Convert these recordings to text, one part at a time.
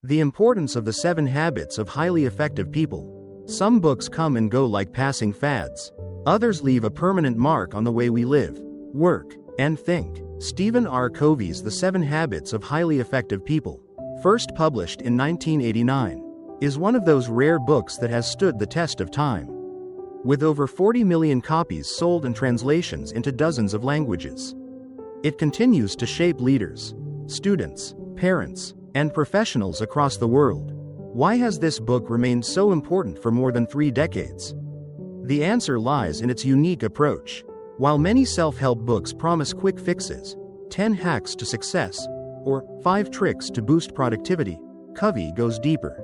The importance of the 7 habits of highly effective people. Some books come and go like passing fads. Others leave a permanent mark on the way we live, work, and think. Stephen R. Covey's The 7 Habits of Highly Effective People, first published in 1989, is one of those rare books that has stood the test of time. With over 40 million copies sold and translations into dozens of languages, it continues to shape leaders, students, parents, and professionals across the world. Why has this book remained so important for more than 3 decades? The answer lies in its unique approach. While many self-help books promise quick fixes, 10 hacks to success, or 5 tricks to boost productivity, Covey goes deeper.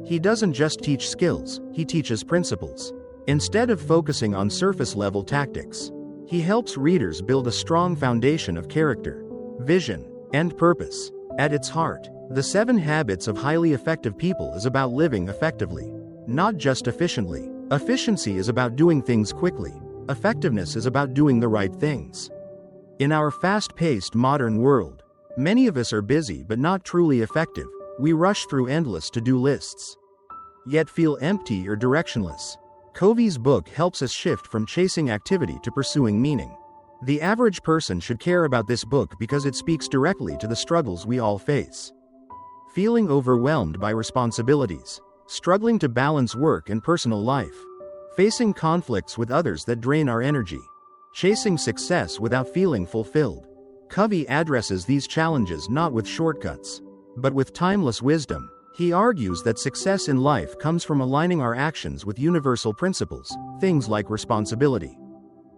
He doesn't just teach skills, he teaches principles. Instead of focusing on surface-level tactics, he helps readers build a strong foundation of character, vision, and purpose. At its heart, The 7 Habits of Highly Effective People is about living effectively, not just efficiently. Efficiency is about doing things quickly. Effectiveness is about doing the right things. In our fast-paced modern world, many of us are busy but not truly effective. We rush through endless to-do lists, yet feel empty or directionless. Covey's book helps us shift from chasing activity to pursuing meaning. The average person should care about this book because it speaks directly to the struggles we all face. Feeling overwhelmed by responsibilities, struggling to balance work and personal life, facing conflicts with others that drain our energy, chasing success without feeling fulfilled. Covey addresses these challenges not with shortcuts, but with timeless wisdom. He argues that success in life comes from aligning our actions with universal principles, things like responsibility,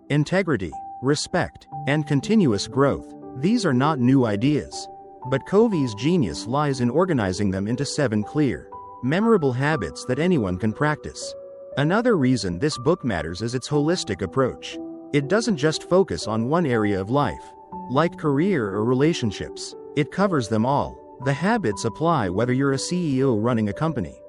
integrity, respect, and continuous growth. These are not new ideas, but Covey's genius lies in organizing them into 7 clear, memorable habits that anyone can practice. Another reason this book matters is its holistic approach. It doesn't just focus on one area of life, like career or relationships. It covers them all. The habits apply whether you're a CEO running a company,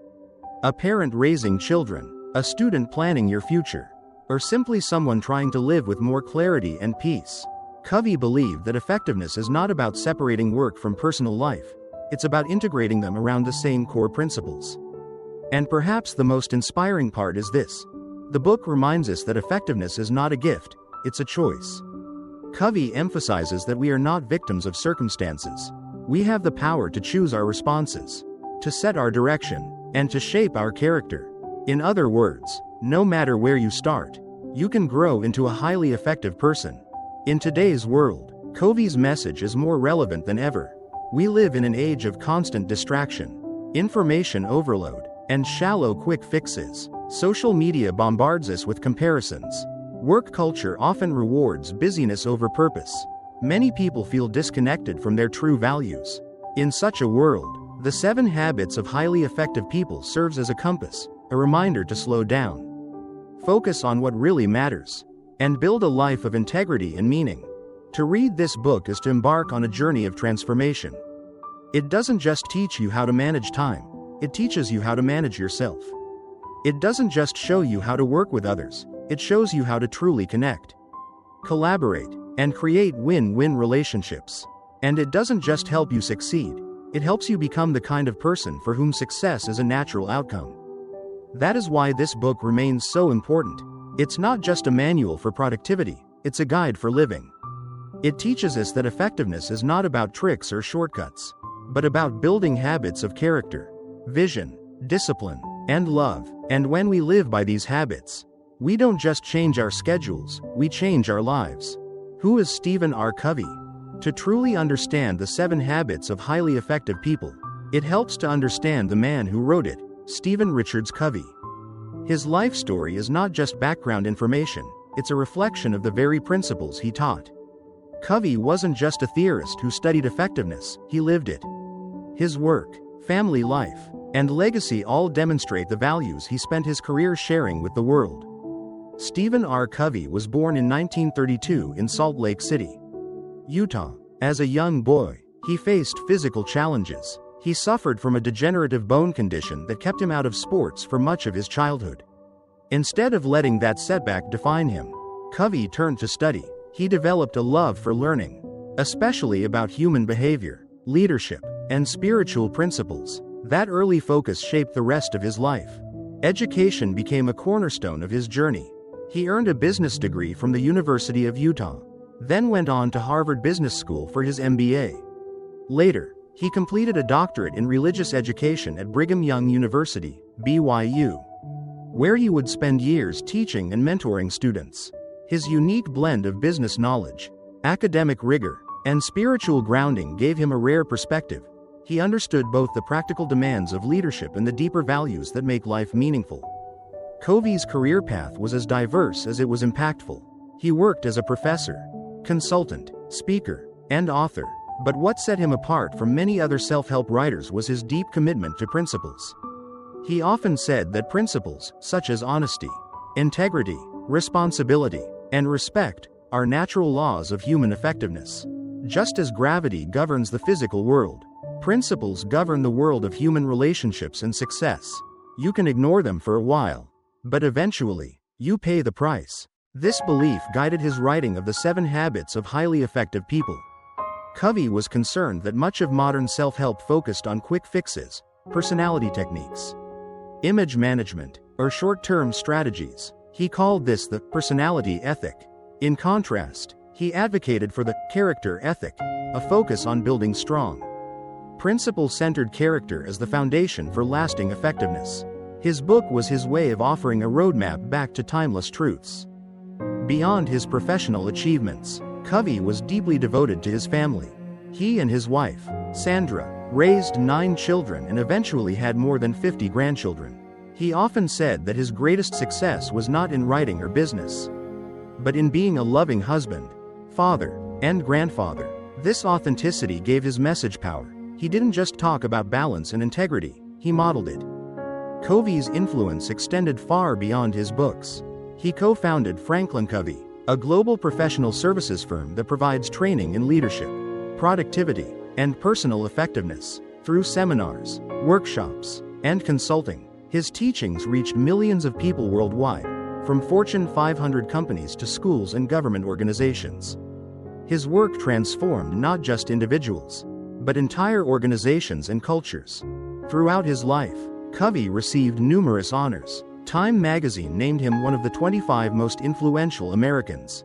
a parent raising children, a student planning your future, or simply someone trying to live with more clarity and peace. Covey believed that effectiveness is not about separating work from personal life, it's about integrating them around the same core principles. And perhaps the most inspiring part is this. The book reminds us that effectiveness is not a gift, it's a choice. Covey emphasizes that we are not victims of circumstances. We have the power to choose our responses, to set our direction, and to shape our character. In other words, no matter where you start, you can grow into a highly effective person. In today's world, Covey's message is more relevant than ever. We live in an age of constant distraction, information overload, and shallow quick fixes. Social media bombards us with comparisons. Work culture often rewards busyness over purpose. Many people feel disconnected from their true values. In such a world, The 7 Habits of Highly Effective People serves as a compass, a reminder to slow down, focus on what really matters, and build a life of integrity and meaning. To read this book is to embark on a journey of transformation. It doesn't just teach you how to manage time, it teaches you how to manage yourself. It doesn't just show you how to work with others, it shows you how to truly connect, collaborate, and create win-win relationships. And it doesn't just help you succeed, it helps you become the kind of person for whom success is a natural outcome. That is why this book remains so important. It's not just a manual for productivity, it's a guide for living. It teaches us that effectiveness is not about tricks or shortcuts, but about building habits of character, vision, discipline, and love. And when we live by these habits, we don't just change our schedules, we change our lives. Who is Stephen R. Covey? To truly understand the 7 Habits of Highly Effective People, it helps to understand the man who wrote it, Stephen Richards Covey. His life story is not just background information, it's a reflection of the very principles he taught. Covey wasn't just a theorist who studied effectiveness, he lived it. His work, family life, and legacy all demonstrate the values he spent his career sharing with the world. Stephen R. Covey was born in 1932 in Salt Lake City, Utah. As a young boy, he faced physical challenges. He suffered from a degenerative bone condition that kept him out of sports for much of his childhood. Instead of letting that setback define him, Covey turned to study. He developed a love for learning, especially about human behavior, leadership, and spiritual principles. That early focus shaped the rest of his life. Education became a cornerstone of his journey. He earned a business degree from the University of Utah, then went on to Harvard Business School for his MBA. Later, he completed a doctorate in religious education at Brigham Young University, BYU, where he would spend years teaching and mentoring students. His unique blend of business knowledge, academic rigor, and spiritual grounding gave him a rare perspective. He understood both the practical demands of leadership and the deeper values that make life meaningful. Covey's career path was as diverse as it was impactful. He worked as a professor, consultant, speaker, and author, but what set him apart from many other self-help writers was his deep commitment to principles. He often said that principles, such as honesty, integrity, responsibility, and respect, are natural laws of human effectiveness. Just as gravity governs the physical world, principles govern the world of human relationships and success. You can ignore them for a while, but eventually, you pay the price. This belief guided his writing of the 7 Habits of Highly Effective People. Covey was concerned that much of modern self-help focused on quick fixes, personality techniques, image management, or short-term strategies. He called this the personality ethic. In contrast, he advocated for the character ethic, a focus on building strong, principle-centered character as the foundation for lasting effectiveness. His book was his way of offering a roadmap back to timeless truths. Beyond his professional achievements, Covey was deeply devoted to his family. He and his wife, Sandra, raised 9 children and eventually had more than 50 grandchildren. He often said that his greatest success was not in writing or business, but in being a loving husband, father, and grandfather. This authenticity gave his message power. He didn't just talk about balance and integrity, he modeled it. Covey's influence extended far beyond his books. He co-founded Franklin Covey, a global professional services firm that provides training in leadership, productivity, and personal effectiveness. Through seminars, workshops, and consulting, his teachings reached millions of people worldwide, from Fortune 500 companies to schools and government organizations. His work transformed not just individuals, but entire organizations and cultures. Throughout his life, Covey received numerous honors. Time magazine named him one of the 25 most influential Americans.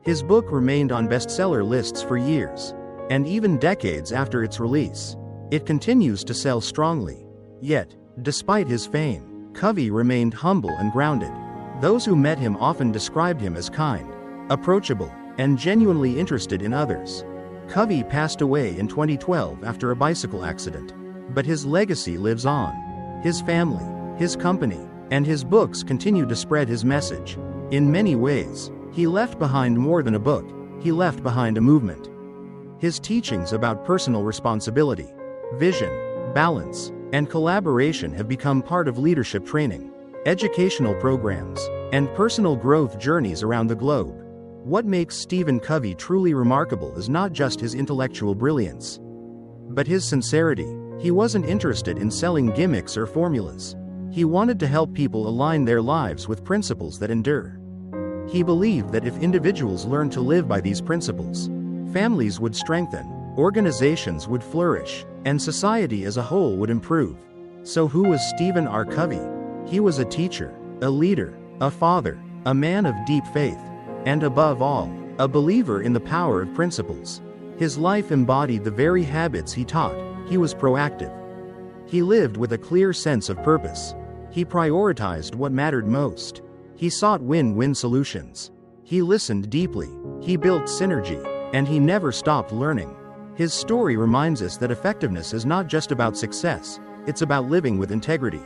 His book remained on bestseller lists for years, and even decades after its release, it continues to sell strongly. Yet, despite his fame, Covey remained humble and grounded. Those who met him often described him as kind, approachable, and genuinely interested in others. Covey passed away in 2012 after a bicycle accident, but his legacy lives on. His family, his company, and his books continue to spread his message. In many ways, he left behind more than a book, he left behind a movement. His teachings about personal responsibility, vision, balance, and collaboration have become part of leadership training, educational programs, and personal growth journeys around the globe. What makes Stephen Covey truly remarkable is not just his intellectual brilliance, but his sincerity. He wasn't interested in selling gimmicks or formulas. He wanted to help people align their lives with principles that endure. He believed that if individuals learned to live by these principles, families would strengthen, organizations would flourish, and society as a whole would improve. So who was Stephen R. Covey? He was a teacher, a leader, a father, a man of deep faith, and above all, a believer in the power of principles. His life embodied the very habits he taught. He was proactive. He lived with a clear sense of purpose. He prioritized what mattered most. He sought win-win solutions. He listened deeply. He built synergy. And he never stopped learning. His story reminds us that effectiveness is not just about success, it's about living with integrity,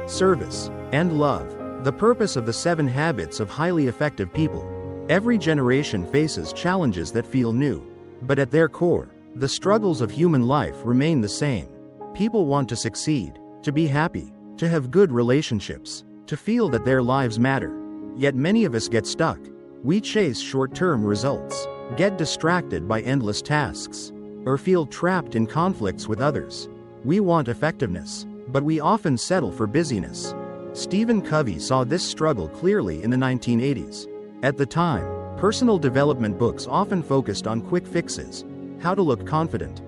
service, and love. The purpose of the 7 Habits of Highly Effective People. Every generation faces challenges that feel new, but at their core, the struggles of human life remain the same. People want to succeed, to be happy, to have good relationships, to feel that their lives matter. Yet many of us get stuck. We chase short-term results, get distracted by endless tasks, or feel trapped in conflicts with others. We want effectiveness, but we often settle for busyness. Stephen Covey saw this struggle clearly in the 1980s. At the time, personal development books often focused on quick fixes, how to look confident,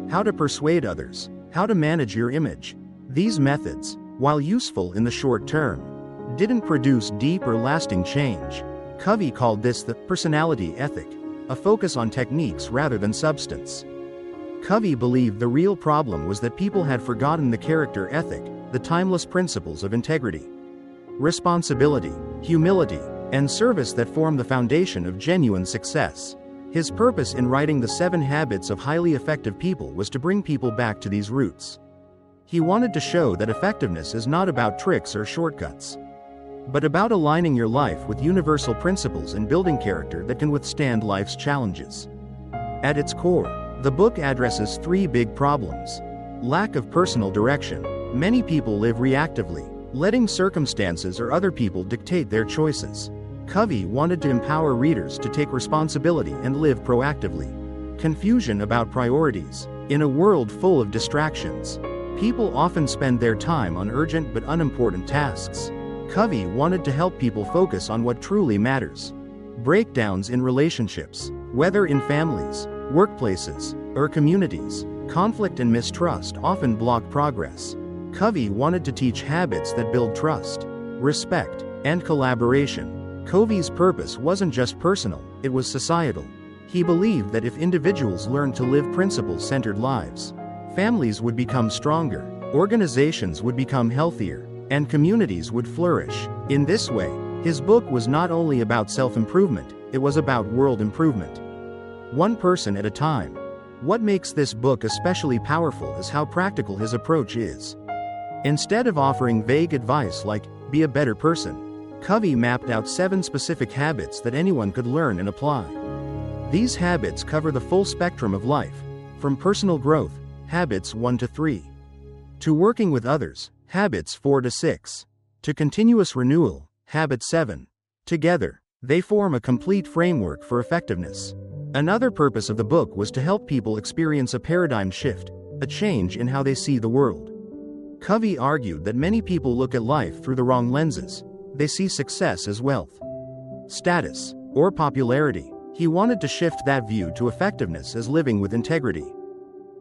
how to persuade others, How to manage your image. These methods, while useful in the short term, didn't produce deep or lasting change. Covey called this the personality ethic, a focus on techniques rather than substance. Covey believed the real problem was that people had forgotten the character ethic, the timeless principles of integrity, responsibility, humility, and service that form the foundation of genuine success. His purpose in writing The 7 Habits of Highly Effective People was to bring people back to these roots. He wanted to show that effectiveness is not about tricks or shortcuts, but about aligning your life with universal principles and building character that can withstand life's challenges. At its core, the book addresses 3 big problems. Lack of personal direction. Many people live reactively, letting circumstances or other people dictate their choices. Covey wanted to empower readers to take responsibility and live proactively. Confusion about priorities. In a world full of distractions, people often spend their time on urgent but unimportant tasks. Covey wanted to help people focus on what truly matters. Breakdowns in relationships. Whether in families, workplaces, or communities, conflict and mistrust often block progress. Covey wanted to teach habits that build trust, respect, and collaboration. Covey's purpose wasn't just personal, it was societal. He believed that if individuals learned to live principle-centered lives, families would become stronger, organizations would become healthier, and communities would flourish. In this way, his book was not only about self-improvement, it was about world improvement. One person at a time. What makes this book especially powerful is how practical his approach is. Instead of offering vague advice like, be a better person, Covey mapped out 7 specific habits that anyone could learn and apply. These habits cover the full spectrum of life, from personal growth, habits 1 to 3, to working with others, habits 4 to 6, to continuous renewal, habit 7. Together, they form a complete framework for effectiveness. Another purpose of the book was to help people experience a paradigm shift, a change in how they see the world. Covey argued that many people look at life through the wrong lenses. They see success as wealth, status, or popularity. He wanted to shift that view to effectiveness as living with integrity,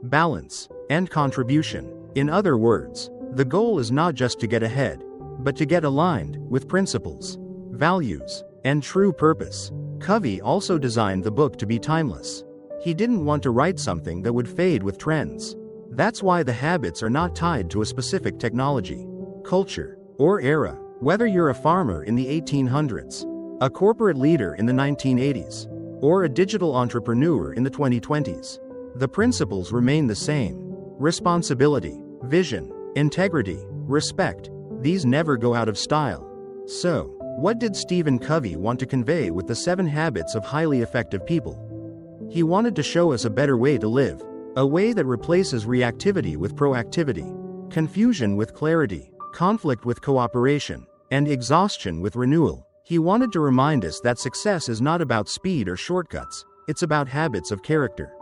balance, and contribution. In other words, the goal is not just to get ahead, but to get aligned with principles, values, and true purpose. Covey also designed the book to be timeless. He didn't want to write something that would fade with trends. That's why the habits are not tied to a specific technology, culture, or era. Whether you're a farmer in the 1800s, a corporate leader in the 1980s, or a digital entrepreneur in the 2020s, the principles remain the same. Responsibility, vision, integrity, respect, these never go out of style. So, what did Stephen Covey want to convey with the 7 Habits of Highly Effective People? He wanted to show us a better way to live, a way that replaces reactivity with proactivity, confusion with clarity, conflict with cooperation, and exhaustion with renewal. He wanted to remind us that success is not about speed or shortcuts, it's about habits of character.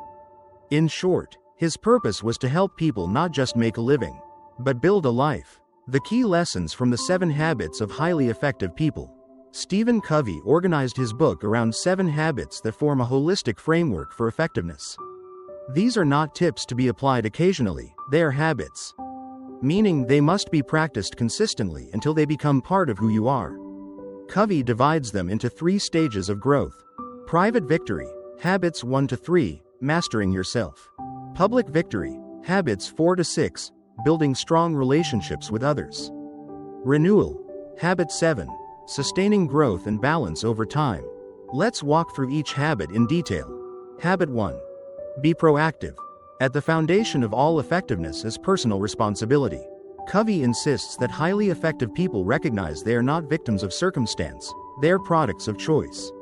In short, his purpose was to help people not just make a living, but build a life. The key lessons from the 7 Habits of Highly Effective People. Stephen Covey organized his book around 7 habits that form a holistic framework for effectiveness. These are not tips to be applied occasionally, they are habits, meaning they must be practiced consistently until they become part of who you are. Covey divides them into 3 stages of growth. Private victory, habits 1 to 3, mastering yourself. Public victory, habits 4 to 6, building strong relationships with others. Renewal, habit 7, sustaining growth and balance over time. Let's walk through each habit in detail. Habit 1. Be proactive. At the foundation of all effectiveness is personal responsibility. Covey insists that highly effective people recognize they are not victims of circumstance, they are products of choice,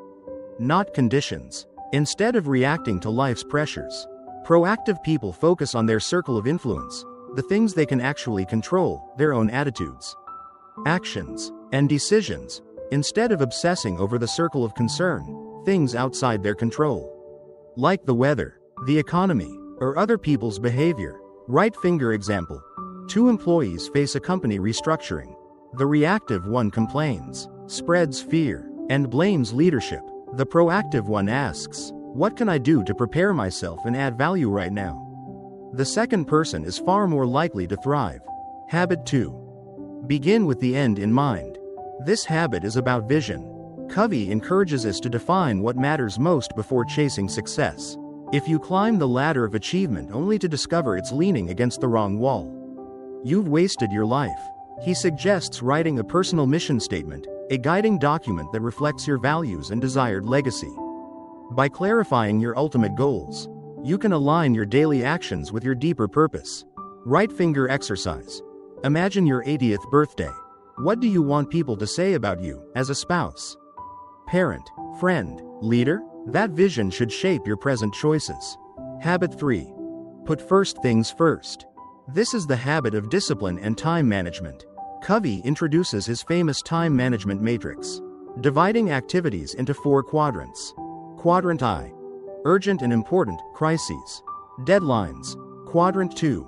not conditions. Instead of reacting to life's pressures, proactive people focus on their circle of influence, the things they can actually control, their own attitudes, actions, and decisions, instead of obsessing over the circle of concern, things outside their control, like the weather, the economy, or other people's behavior. Right finger example. 2 employees face a company restructuring. The reactive one complains, spreads fear, and blames leadership. The proactive one asks, what can I do to prepare myself and add value right now? The second person is far more likely to thrive. Habit 2. Begin with the end in mind. This habit is about vision. Covey encourages us to define what matters most before chasing success. If you climb the ladder of achievement only to discover it's leaning against the wrong wall, you've wasted your life. He suggests writing a personal mission statement, a guiding document that reflects your values and desired legacy. By clarifying your ultimate goals, you can align your daily actions with your deeper purpose. Right finger exercise. Imagine your 80th birthday. What do you want people to say about you as a spouse, parent, friend, leader? That vision should shape your present choices. Habit 3. Put first things first. This is the habit of discipline and time management. Covey introduces his famous time management matrix, dividing activities into 4 quadrants. Quadrant I. Urgent and important, crises. Deadlines. Quadrant 2.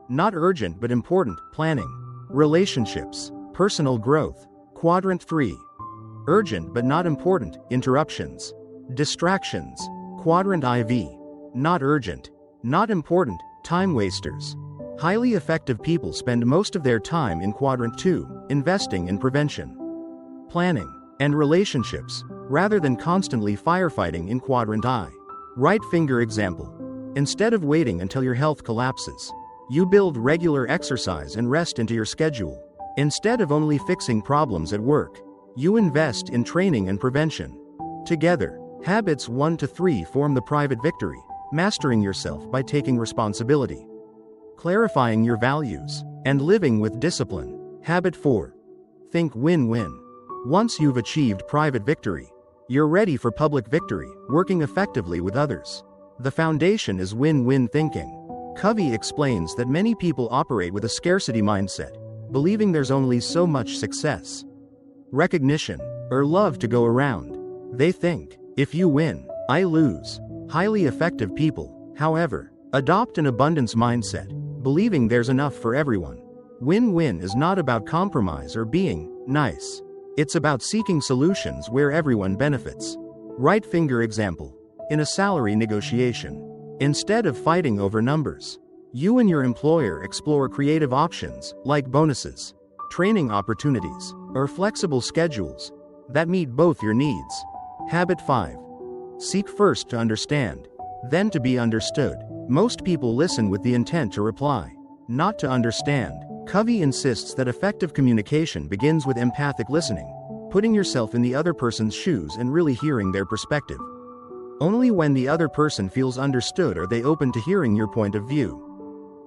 Not urgent but important, planning. Relationships. Personal growth. Quadrant 3. Urgent but not important, interruptions. Distractions. Quadrant IV. Not urgent, not important, time wasters. Highly effective people spend most of their time in Quadrant 2, investing in prevention, planning, and relationships, rather than constantly firefighting in Quadrant I. Right finger example. Instead of waiting until your health collapses, you build regular exercise and rest into your schedule. Instead of only fixing problems at work, you invest in training and prevention. Together, habits 1 to 3 form the private victory, mastering yourself by taking responsibility, clarifying your values, and living with discipline. Habit 4. Think win-win. Once you've achieved private victory, you're ready for public victory, working effectively with others. The foundation is win-win thinking. Covey explains that many people operate with a scarcity mindset, believing there's only so much success, recognition, or love to go around. They think, if you win, I lose. Highly effective people, however, adopt an abundance mindset, believing there's enough for everyone. Win-win is not about compromise or being nice. It's about seeking solutions where everyone benefits. Right finger example. In a salary negotiation, instead of fighting over numbers, you and your employer explore creative options like bonuses, training opportunities, or flexible schedules that meet both your needs. Habit 5. Seek first to understand, then to be understood. Most people listen with the intent to reply, not to understand. Covey insists that effective communication begins with empathic listening, putting yourself in the other person's shoes and really hearing their perspective. Only when the other person feels understood are they open to hearing your point of view.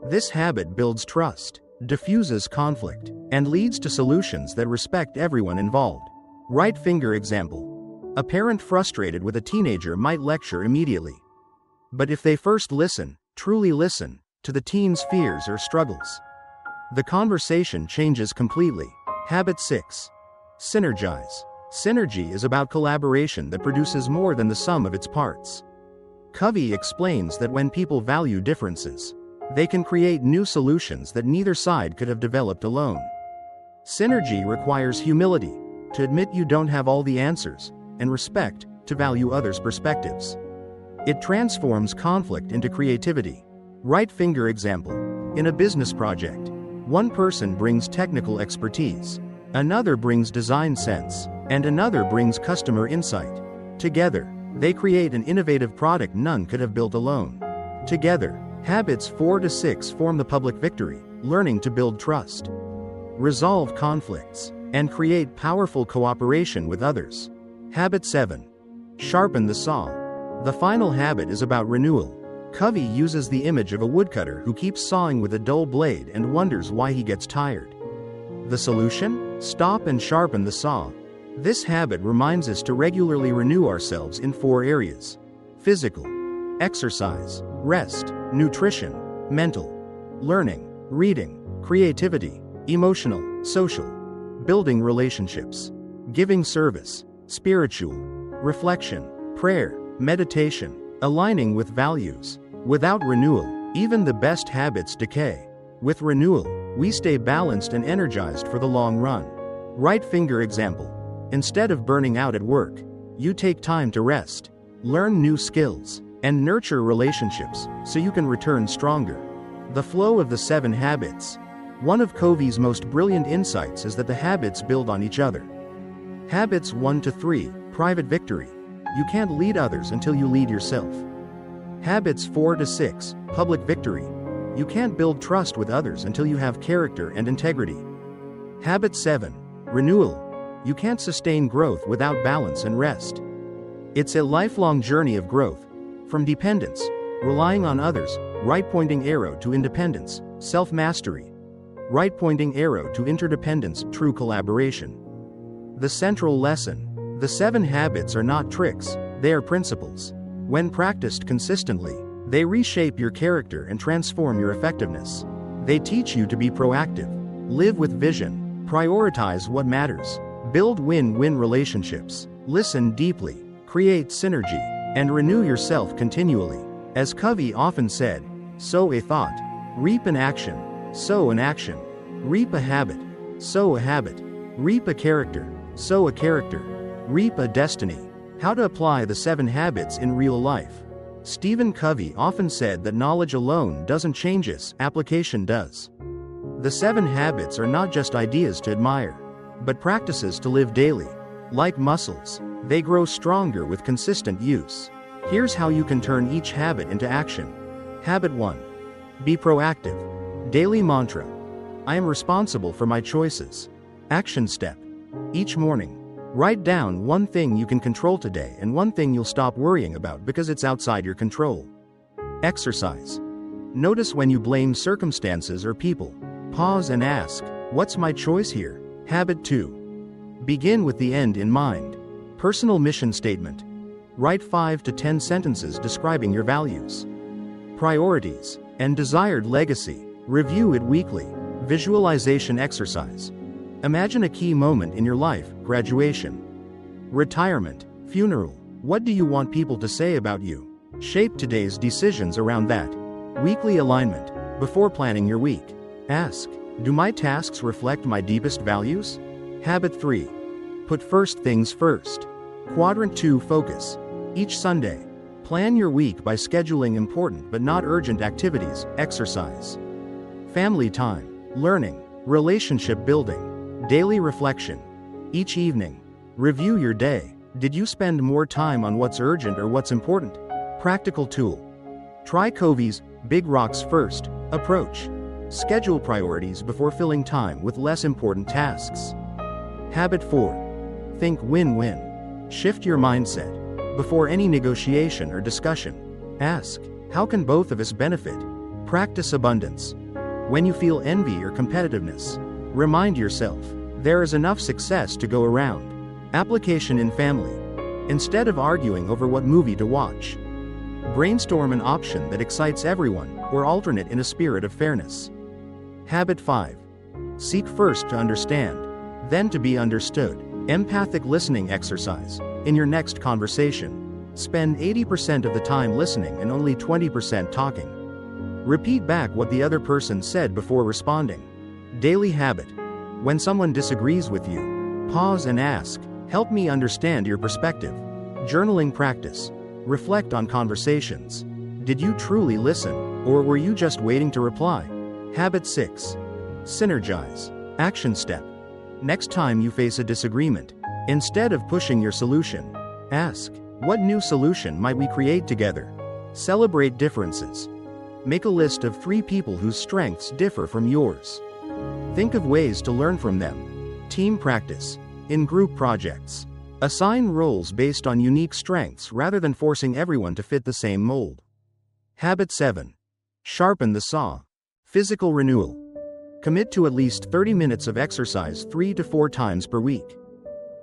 This habit builds trust, diffuses conflict, and leads to solutions that respect everyone involved. Right finger example. A parent frustrated with a teenager might lecture immediately. But if they first listen, truly listen, to the teen's fears or struggles, the conversation changes completely. Habit 6. Synergize. Synergy is about collaboration that produces more than the sum of its parts. Covey explains that when people value differences, they can create new solutions that neither side could have developed alone. Synergy requires humility, to admit you don't have all the answers, and respect, to value others' perspectives. It transforms conflict into creativity. Right finger example. In a business project, one person brings technical expertise, another brings design sense, and another brings customer insight. Together, they create an innovative product none could have built alone. Together, habits 4 to 6 form the public victory, learning to build trust, resolve conflicts, and create powerful cooperation with others. Habit 7. Sharpen the saw. The final habit is about renewal. Covey uses the image of a woodcutter who keeps sawing with a dull blade and wonders why he gets tired. The solution? Stop and sharpen the saw. This habit reminds us to regularly renew ourselves in 4 areas: physical, exercise, rest, nutrition, mental, learning, reading, creativity, emotional, social, building relationships, giving service, spiritual, reflection, prayer, meditation, aligning with values. Without renewal, even the best habits decay. With renewal, we stay balanced and energized for the long run. Right finger example. Instead of burning out at work, you take time to rest, learn new skills, and nurture relationships so you can return stronger. The flow of the 7 habits. One of Covey's most brilliant insights is that the habits build on each other. Habits 1 to 3, private victory. You can't lead others until you lead yourself. Habits 4 to 6, public victory. You can't build trust with others until you have character and integrity. Habit 7, renewal. You can't sustain growth without balance and rest. It's a lifelong journey of growth. From dependence, relying on others, right-pointing arrow to independence, self-mastery. Right-pointing arrow to interdependence, true collaboration. The central lesson. The 7 habits are not tricks, they are principles. When practiced consistently, they reshape your character and transform your effectiveness. They teach you to be proactive, live with vision, prioritize what matters, build win-win relationships, listen deeply, create synergy, and renew yourself continually. As Covey often said, sow a thought, reap an action, sow an action, reap a habit, sow a habit, reap a character, sow a character, reap a destiny. How to apply the 7 habits in real life. Stephen Covey often said that knowledge alone doesn't change us, application does. The 7 habits are not just ideas to admire, but practices to live daily. Like muscles, they grow stronger with consistent use. Here's how you can turn each habit into action. Habit 1. Be proactive. Daily mantra. I am responsible for my choices. Action step. Each morning, write down one thing you can control today and one thing you'll stop worrying about because it's outside your control. Exercise. Notice when you blame circumstances or people. Pause and ask, what's my choice here? Habit 2. Begin with the end in mind. Personal mission statement. Write 5 to 10 sentences describing your values, priorities, and desired legacy. Review it weekly. Visualization exercise. Imagine a key moment in your life, graduation, retirement, funeral. What do you want people to say about you? Shape today's decisions around that. Weekly alignment. Before planning your week, ask, do my tasks reflect my deepest values? Habit 3. Put first things first. Quadrant 2 focus. Each Sunday, plan your week by scheduling important but not urgent activities, exercise, family time, learning, relationship building. Daily reflection. Each evening, review your day. Did you spend more time on what's urgent or what's important? Practical tool. Try Covey's Big Rocks First approach. Schedule priorities before filling time with less important tasks. Habit 4. Think win-win. Shift your mindset. Before any negotiation or discussion, ask, how can both of us benefit? Practice abundance. When you feel envy or competitiveness, remind yourself, there is enough success to go around. Application in family. Instead of arguing over what movie to watch, brainstorm an option that excites everyone, or alternate in a spirit of fairness. Habit 5. Seek first to understand, then to be understood. Empathic listening exercise. In your next conversation, spend 80% of the time listening and only 20% talking. Repeat back what the other person said before responding. Daily habit. When someone disagrees with you, pause and ask, help me understand your perspective. Journaling practice. Reflect on conversations. Did you truly listen, or were you just waiting to reply? Habit 6. Synergize. Action step. Next time you face a disagreement, instead of pushing your solution, ask, what new solution might we create together? Celebrate differences. Make a list of 3 people whose strengths differ from yours. Think of ways to learn from them. Team practice. In group projects, assign roles based on unique strengths rather than forcing everyone to fit the same mold. Habit 7. Sharpen the saw. Physical renewal. Commit to at least 30 minutes of exercise 3 to 4 times per week.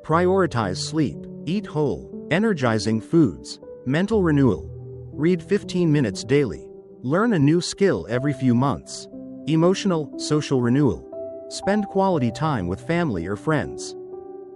Prioritize sleep. Eat whole, energizing foods. Mental renewal. Read 15 minutes daily. Learn a new skill every few months. Emotional, social renewal. Spend quality time with family or friends.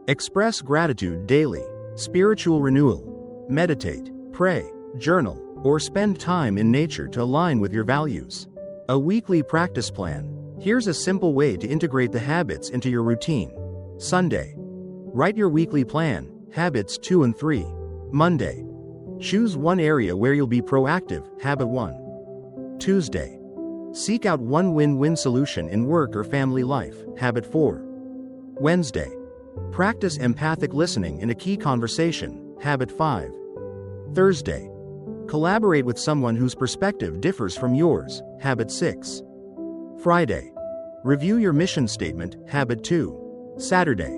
Express gratitude daily. Spiritual renewal. Meditate, pray, journal, or spend time in nature to align with your values. A weekly practice plan. Here's a simple way to integrate the habits into your routine. Sunday. Write your weekly plan, habits 2 and 3. Monday. Choose one area where you'll be proactive, habit 1. Tuesday. Seek out one win-win solution in work or family life. Habit 4. Wednesday. Practice empathic listening in a key conversation. Habit 5. Thursday. Collaborate with someone whose perspective differs from yours. Habit 6. Friday. Review your mission statement. Habit 2. Saturday.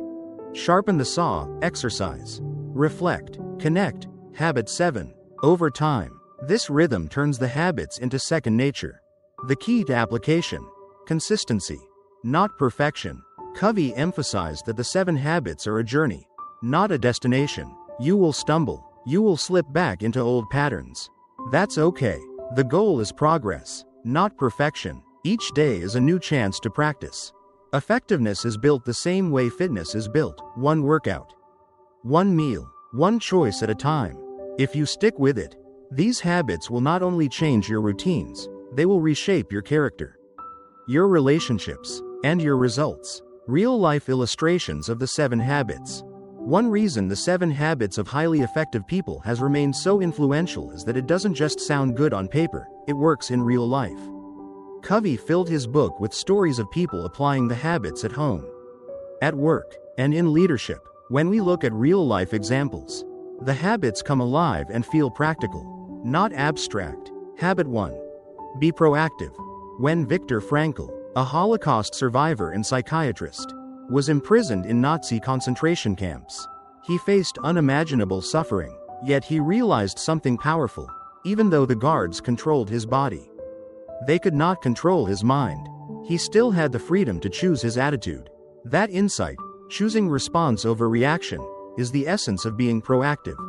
Sharpen the saw. Exercise. Reflect. Connect. Habit 7. Over time, this rhythm turns the habits into second nature. The key to application: consistency, not perfection. Covey emphasized that the 7 habits are a journey, not a destination. You will stumble, you will slip back into old patterns. That's okay. The goal is progress, not perfection. Each day is a new chance to practice. Effectiveness is built the same way fitness is built: one workout, one meal, one choice at a time. If you stick with it, these habits will not only change your routines, they will reshape your character, your relationships, and your results. Real-life illustrations of the 7 habits. One reason the 7 habits of highly effective people has remained so influential is that it doesn't just sound good on paper, it works in real life. Covey filled his book with stories of people applying the habits at home, at work, and in leadership. When we look at real-life examples, the habits come alive and feel practical, not abstract. Habit 1. Be proactive. When Viktor Frankl, a Holocaust survivor and psychiatrist, was imprisoned in Nazi concentration camps, he faced unimaginable suffering, yet he realized something powerful. Even though the guards controlled his body, they could not control his mind. He still had the freedom to choose his attitude. That insight, choosing response over reaction, is the essence of being proactive.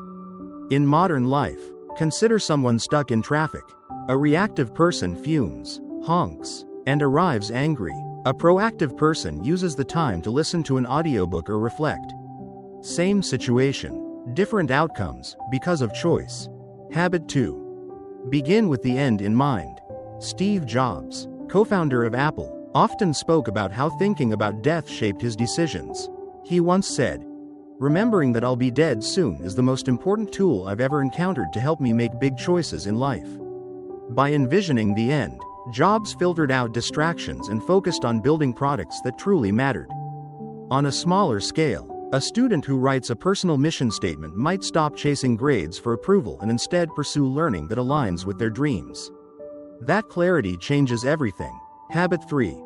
In modern life, consider someone stuck in traffic. A reactive person fumes, honks, and arrives angry. A proactive person uses the time to listen to an audiobook or reflect. Same situation, different outcomes, because of choice. Habit 2. Begin with the end in mind. Steve Jobs, co-founder of Apple, often spoke about how thinking about death shaped his decisions. He once said, "Remembering that I'll be dead soon is the most important tool I've ever encountered to help me make big choices in life." By envisioning the end, Jobs filtered out distractions and focused on building products that truly mattered. On a smaller scale, a student who writes a personal mission statement might stop chasing grades for approval and instead pursue learning that aligns with their dreams. That clarity changes everything. Habit 3.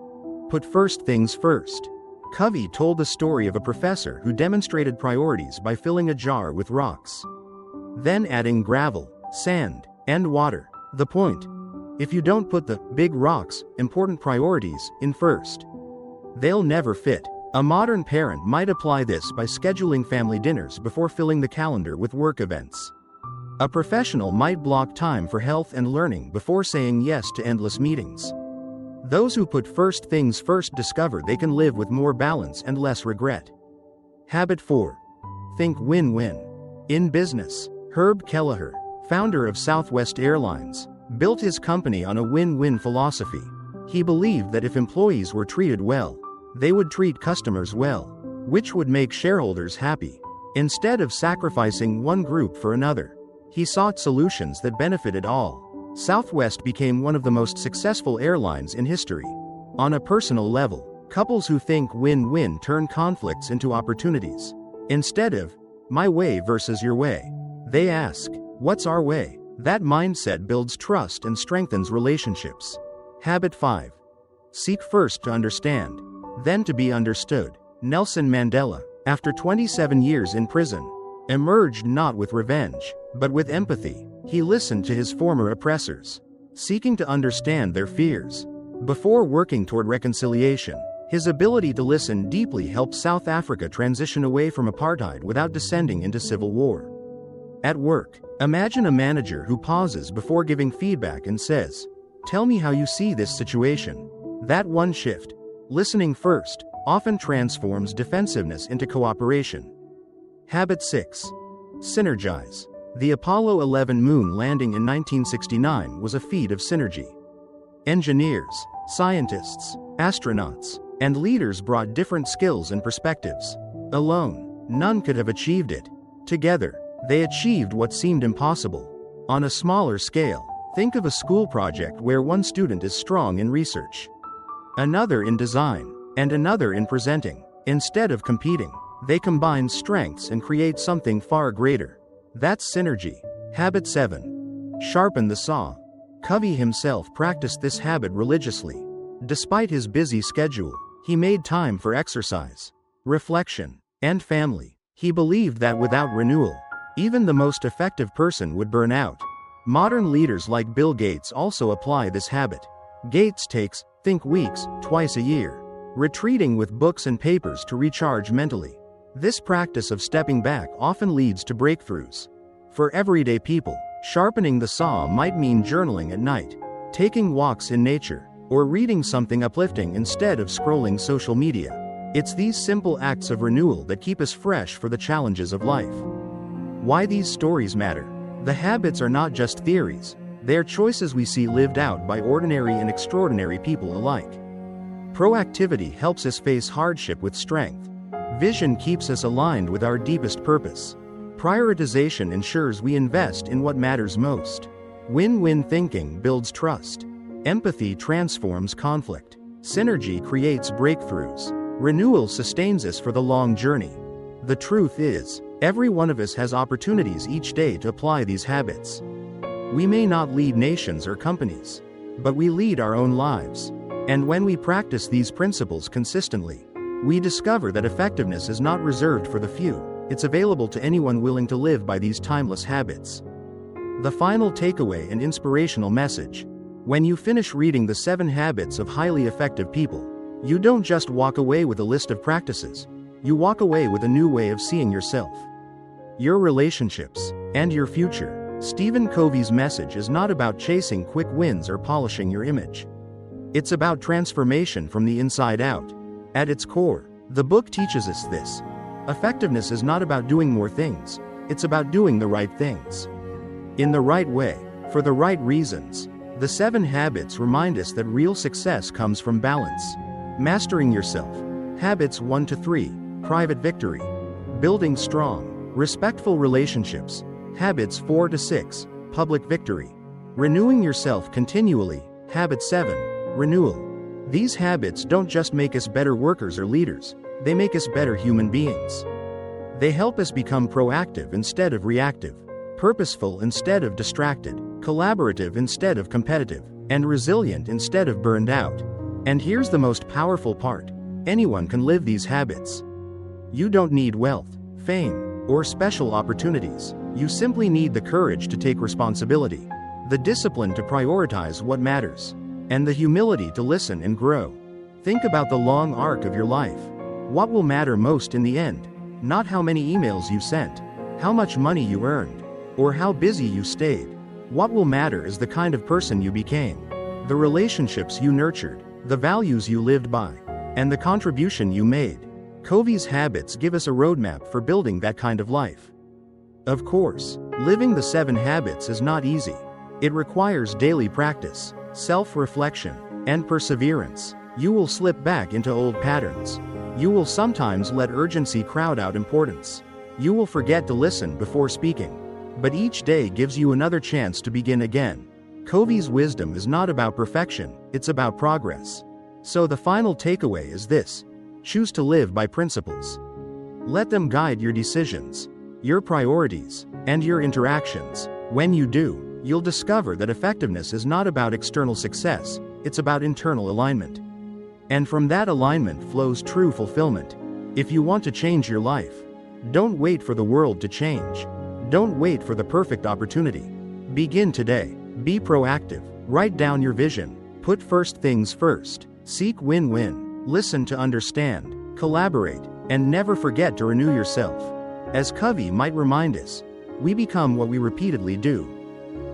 Put first things first. Covey told the story of a professor who demonstrated priorities by filling a jar with rocks, then adding gravel, sand, and water. The point: if you don't put the big rocks, important priorities, in first, they'll never fit. A modern parent might apply this by scheduling family dinners before filling the calendar with work events. A professional might block time for health and learning before saying yes to endless meetings. Those who put first things first discover they can live with more balance and less regret. Habit 4. Think win-win. In business, Herb Kelleher, founder of Southwest Airlines, built his company on a win-win philosophy. He believed that if employees were treated well, they would treat customers well, which would make shareholders happy. Instead of sacrificing one group for another, he sought solutions that benefited all. Southwest became one of the most successful airlines in history. On a personal level, couples who think win-win turn conflicts into opportunities. Instead of my way versus your way, they ask, what's our way? That mindset builds trust and strengthens relationships. Habit 5. Seek first to understand, then to be understood. Nelson Mandela, after 27 years in prison, emerged not with revenge, but with empathy. He listened to his former oppressors, seeking to understand their fears. Before working toward reconciliation, his ability to listen deeply helped South Africa transition away from apartheid without descending into civil war. At work, imagine a manager who pauses before giving feedback and says, "Tell me how you see this situation." That one shift, listening first, often transforms defensiveness into cooperation. Habit 6. Synergize. The Apollo 11 moon landing in 1969 was a feat of synergy. Engineers, scientists, astronauts, and leaders brought different skills and perspectives. Alone, none could have achieved it. Together, they achieved what seemed impossible. On a smaller scale, Think of a school project where one student is strong in research, another in design, and another in presenting. Instead of competing, they combine strengths and create something far greater. That's synergy. Habit 7. Sharpen the saw. Covey himself practiced this habit religiously. Despite his busy schedule, he made time for exercise, reflection, and family. He believed that without renewal, even the most effective person would burn out. Modern leaders like Bill Gates also apply this habit. Gates takes think weeks, twice a year, retreating with books and papers to recharge mentally. This practice of stepping back often leads to breakthroughs. For everyday people, sharpening the saw might mean journaling at night, taking walks in nature, or reading something uplifting instead of scrolling social media. It's these simple acts of renewal that keep us fresh for the challenges of life. Why these stories matter? The habits are not just theories, they are choices we see lived out by ordinary and extraordinary people alike. Proactivity helps us face hardship with strength. Vision keeps us aligned with our deepest purpose. Prioritization ensures we invest in what matters most. Win-win thinking builds trust. Empathy transforms conflict. Synergy creates breakthroughs. Renewal sustains us for the long journey. The truth is, every one of us has opportunities each day to apply these habits. We may not lead nations or companies, but we lead our own lives. And when we practice these principles consistently, we discover that effectiveness is not reserved for the few, it's available to anyone willing to live by these timeless habits. The final takeaway and inspirational message. When you finish reading The 7 Habits of Highly Effective People, you don't just walk away with a list of practices, you walk away with a new way of seeing yourself, your relationships, and your future. Stephen Covey's message is not about chasing quick wins or polishing your image. It's about transformation from the inside out. At its core, the book teaches us this. Effectiveness is not about doing more things, it's about doing the right things, in the right way, for the right reasons. The 7 habits remind us that real success comes from balance. Mastering yourself. Habits 1 to 3. Private victory. Building strong, respectful relationships. Habits 4 to 6. Public victory. Renewing yourself continually. Habit 7. Renewal. These habits don't just make us better workers or leaders, they make us better human beings. They help us become proactive instead of reactive, purposeful instead of distracted, collaborative instead of competitive, and resilient instead of burned out. And here's the most powerful part. Anyone can live these habits. You don't need wealth, fame, or special opportunities. You simply need the courage to take responsibility, the discipline to prioritize what matters, and the humility to listen and grow. Think about the long arc of your life. What will matter most in the end? Not how many emails you sent, how much money you earned, or how busy you stayed. What will matter is the kind of person you became, the relationships you nurtured, the values you lived by, and the contribution you made. Covey's habits give us a roadmap for building that kind of life. Of course, living the 7 habits is not easy. It requires daily practice, self-reflection, and perseverance. You will slip back into old patterns. You will sometimes let urgency crowd out importance. You will forget to listen before speaking. But each day gives you another chance to begin again. Covey's wisdom is not about perfection, it's about progress. So the final takeaway is this: choose to live by principles. Let them guide your decisions, your priorities, and your interactions. When you do, you'll discover that effectiveness is not about external success, it's about internal alignment. And from that alignment flows true fulfillment. If you want to change your life, don't wait for the world to change. Don't wait for the perfect opportunity. Begin today. Be proactive. Write down your vision. Put first things first. Seek win-win. Listen to understand. Collaborate. And never forget to renew yourself. As Covey might remind us, we become what we repeatedly do.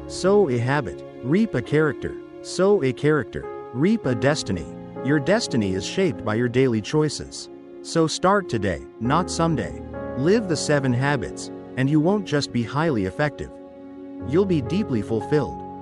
Sow a habit. Reap a character. Sow a character. Reap a destiny. Your destiny is shaped by your daily choices. So start today, not someday. Live the 7 habits, and you won't just be highly effective. You'll be deeply fulfilled.